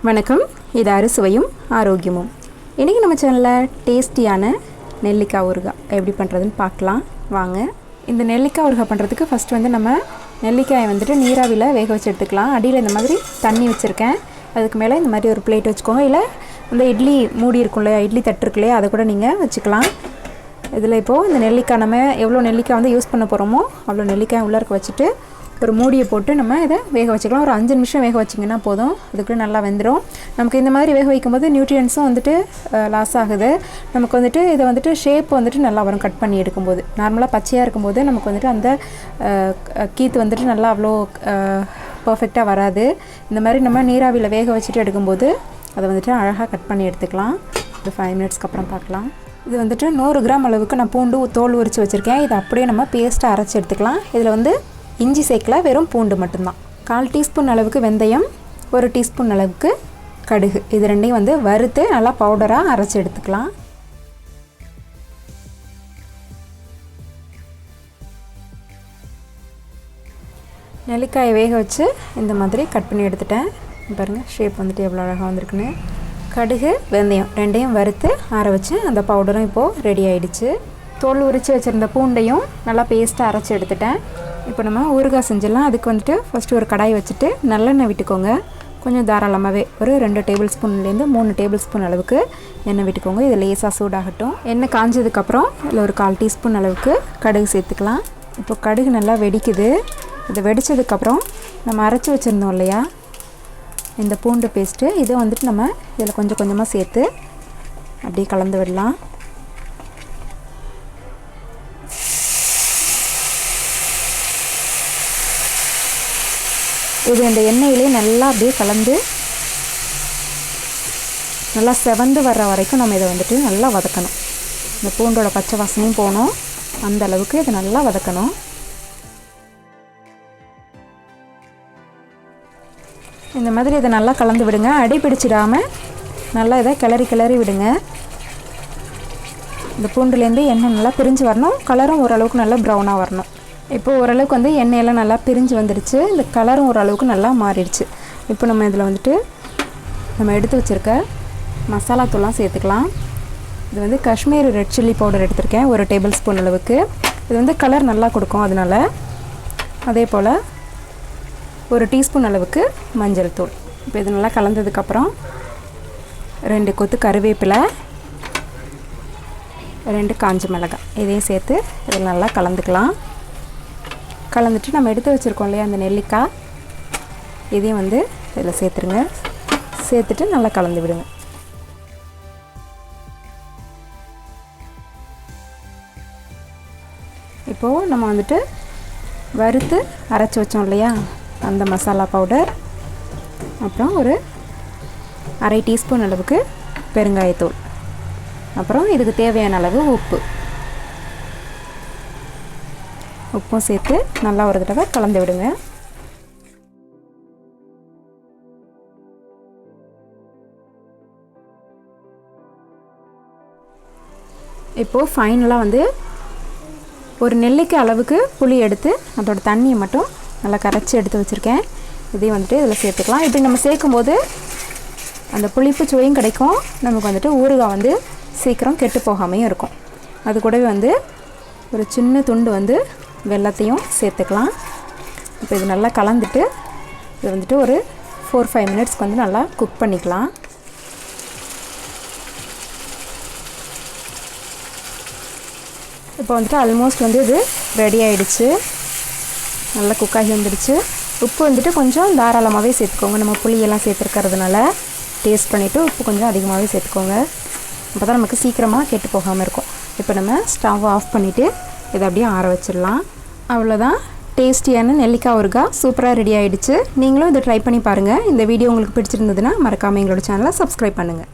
வணக்கம், இது அறுசுவையும் ஆரோக்கியமும். இன்றைக்கி நம்ம சேனலில் டேஸ்டியான நெல்லிக்காய் ஊறுகாய் எப்படி பண்ணுறதுன்னு பார்க்கலாம் வாங்க. இந்த நெல்லிக்காய் ஊறுகாய் பண்ணுறதுக்கு ஃபஸ்ட்டு வந்து நம்ம நெல்லிக்காயை வந்துட்டு நீராவியில் வேக வச்சு எடுத்துக்கலாம். அடியில் இந்த மாதிரி தண்ணி வச்சுருக்கேன். அதுக்கு மேலே இந்த மாதிரி ஒரு பிளேட் வச்சுக்கோங்க. இல்லை இந்த இட்லி மூடி இருக்கும் இல்லையா, இட்லி தட்டு இருக்கு இல்லையா, அதை கூட நீங்கள் வச்சுக்கலாம். இதில் இப்போது இந்த நெல்லிக்காய் நம்ம எவ்வளோ நெல்லிக்காய் வந்து யூஸ் பண்ண போகிறோமோ அவ்வளோ நெல்லிக்காய் உள்ளே இருக்க வச்சுட்டு ஒரு மூடியை போட்டு நம்ம இதை வேக வச்சுக்கலாம். ஒரு 5 நிமிஷம் வேக வச்சிங்கன்னா போதும், அதுக்குள்ளே நல்லா வெந்துடும். நமக்கு இந்த மாதிரி வேக வைக்கும்போது நியூட்ரியன்ஸும் வந்துட்டு லாஸ் ஆகுது. நமக்கு வந்துட்டு இதை வந்துட்டு ஷேப் வந்துட்டு நல்லா வரும். கட் பண்ணி எடுக்கும்போது நார்மலாக பச்சையாக இருக்கும்போது நமக்கு வந்துட்டு அந்த கீத்து வந்துட்டு நல்லா அவ்வளோ பர்ஃபெக்டாக வராது. இந்த மாதிரி நம்ம நீராவியில் வேக வச்சுட்டு எடுக்கும்போது அதை வந்துட்டு அழகாக கட் பண்ணி எடுத்துக்கலாம். ஒரு 5 மினிட்ஸ்க்கு அப்புறம் பார்க்கலாம். இது வந்துட்டு 100 கிராம் அளவுக்கு நான் பூண்டு தோல் உரித்து வச்சுருக்கேன். இதை அப்படியே நம்ம பேஸ்ட்டாக அரைச்சி எடுத்துக்கலாம். இதில் வந்து இஞ்சி சேர்க்கல, வெறும் பூண்டு மட்டும்தான். 1/4 டீஸ்பூன் அளவுக்கு வெந்தயம், 1 டீஸ்பூன் அளவுக்கு கடுகு, இது ரெண்டையும் வந்து வறுத்து நல்லா பவுடராக அரைச்சி எடுத்துக்கலாம். நெல்லிக்காயை வேக வச்சு இந்த மாதிரி கட் பண்ணி எடுத்துட்டேன். பாருங்கள் ஷேப் வந்துட்டு எவ்வளோ அழகாக வந்திருக்குன்னு. கடுகு வெந்தயம் ரெண்டையும் வறுத்து ஆற வச்சு அந்த பவுடரும் இப்போது ரெடி ஆகிடுச்சு. தோல் உரித்து வச்சுருந்த பூண்டையும் நல்லா பேஸ்ட்டாக அரைச்சி எடுத்துட்டேன். இப்போ நம்ம ஊறுகாய் செஞ்சிடலாம். அதுக்கு வந்துட்டு ஃபஸ்ட்டு ஒரு கடாய் வச்சுட்டு நல்லெண்ணெய் விட்டுக்கோங்க. கொஞ்சம் தாராளமாகவே ஒரு 2 டேபிள் ஸ்பூன்லேருந்து 3 டேபிள் ஸ்பூன் அளவுக்கு எண்ணெய் விட்டுக்கோங்க. இது லேசாக சூடாகட்டும். எண்ணெய் காஞ்சதுக்கப்புறம் இதில் ஒரு 1/4 டீஸ்பூன் அளவுக்கு கடுகு சேர்த்துக்கலாம். இப்போ கடுகு நல்லா வெடிக்குது. இதை வெடித்ததுக்கப்புறம் நம்ம அரைச்சி வச்சுருந்தோம் இல்லையா இந்த பூண்டு பேஸ்ட்டு, இதை வந்துட்டு நம்ம இதில் கொஞ்சம் கொஞ்சமாக சேர்த்து அப்படியே கலந்து விடலாம். இது இந்த எண்ணெயிலே நல்லா அப்படியே கலந்து நல்லா செவந்து வர்ற வரைக்கும் நம்ம இதை வந்துட்டு நல்லா வதக்கணும். இந்த பூண்டோட பச்சை வாசனையும் போகணும், அந்த அளவுக்கு இதை நல்லா வதக்கணும். இந்த மாதிரி இதை நல்லா கலந்து விடுங்க. அடி பிடிச்சிடாமல் நல்லா இதை கிளறி விடுங்க. இந்த பூண்டுலேருந்து எண்ணெய் நல்லா பிரிஞ்சு வரணும். கலரும் ஓரளவுக்கு நல்லா ப்ரௌனாக வரணும். இப்போ ஓரளவுக்கு வந்து எண்ணெயெல்லாம் நல்லா பிரிஞ்சு வந்துடுச்சு. இந்த கலரும் ஓரளவுக்கு நல்லா மாறிடுச்சு. இப்போ நம்ம இதில் வந்துட்டு நம்ம எடுத்து வச்சுருக்க மசாலா தூள்லாம் சேர்த்துக்கலாம். இது வந்து காஷ்மீரி ரெட் சில்லி பவுடர் எடுத்திருக்கேன், 1 டேபிள் ஸ்பூன் அளவுக்கு. இது வந்து கலர் நல்லா கொடுக்கும் அதனால். அதே போல் 1 டீஸ்பூன் அளவுக்கு மஞ்சள் தூள். இப்போ இது நல்லா கலந்ததுக்கப்புறம் 2 கொத்து கருவேப்பிலை, 2 காஞ்ச மிளகாய் இதையும் சேர்த்து இதில் நல்லா கலந்துக்கலாம். கலந்துட்டு நம்ம எடுத்து வச்சுருக்கோம் இல்லையா அந்த நெல்லிக்காய், இதையும் வந்து இதில் சேர்த்துருங்க. சேர்த்துட்டு நல்லா கலந்து விடுங்க. இப்போது நம்ம வந்துட்டு வறுத்து அரைச்சி வச்சோம் இல்லையா அந்த மசாலா பவுடர், அப்புறம் ஒரு 1/2 டீஸ்பூன் அளவுக்கு பெருங்காயத்தூள், அப்புறம் இதுக்கு தேவையான அளவு உப்பும் சேர்த்து நல்லா ஒரு தடவை கலந்து விடுங்க. இப்போது ஃபைனலாக வந்து ஒரு நெல்லிக்காய் அளவுக்கு புளி எடுத்து அதோட தண்ணியை மட்டும் நல்லா கரைச்சி எடுத்து வச்சுருக்கேன். இதையும் வந்துட்டு இதில் சேர்த்துக்கலாம். இப்படி நம்ம சேர்க்கும்போது அந்த புளிப்பு சுவையும் கிடைக்கும். நமக்கு வந்துட்டு ஊறுகாய் வந்து சீக்கிரம் கெட்டு போகாமையும் இருக்கும். அது கூடவே வந்து ஒரு சின்ன துண்டு வந்து வெல்லத்தையும் சேர்த்துக்கலாம். இப்போ இது நல்லா கலந்துட்டு இது வந்துட்டு ஒரு 4-5 மினிட்ஸ்க்கு வந்து நல்லா குக் பண்ணிக்கலாம். இப்போ வந்துட்டு ஆல்மோஸ்ட் வந்து இது ரெடி ஆகிடுச்சு. நல்லா குக்காகி வந்துடுச்சு. உப்பு வந்துட்டு கொஞ்சம் தாராளமாகவே சேர்த்துக்கோங்க. நம்ம புளியெல்லாம் சேர்த்துருக்கிறதுனால டேஸ்ட் பண்ணிவிட்டு உப்பு கொஞ்சம் அதிகமாகவே சேர்த்துக்கோங்க. அப்போ தான் நமக்கு சீக்கிரமாக கெட்டு போகாமல் இருக்கும். இப்போ நம்ம ஸ்டவ் ஆஃப் பண்ணிவிட்டு இதை அப்படியே ஆற வச்சிடலாம். அவ்வளோதான், டேஸ்டியான நெல்லிக்காய் ஊறுகாய் சூப்பராக ரெடி ஆகிடுச்சு. நீங்களும் இதை ட்ரை பண்ணி பாருங்கள். இந்த வீடியோ உங்களுக்கு பிடிச்சிருந்ததுன்னா மறக்காமல் எங்களோட சேனலை சப்ஸ்கிரைப் பண்ணுங்கள்.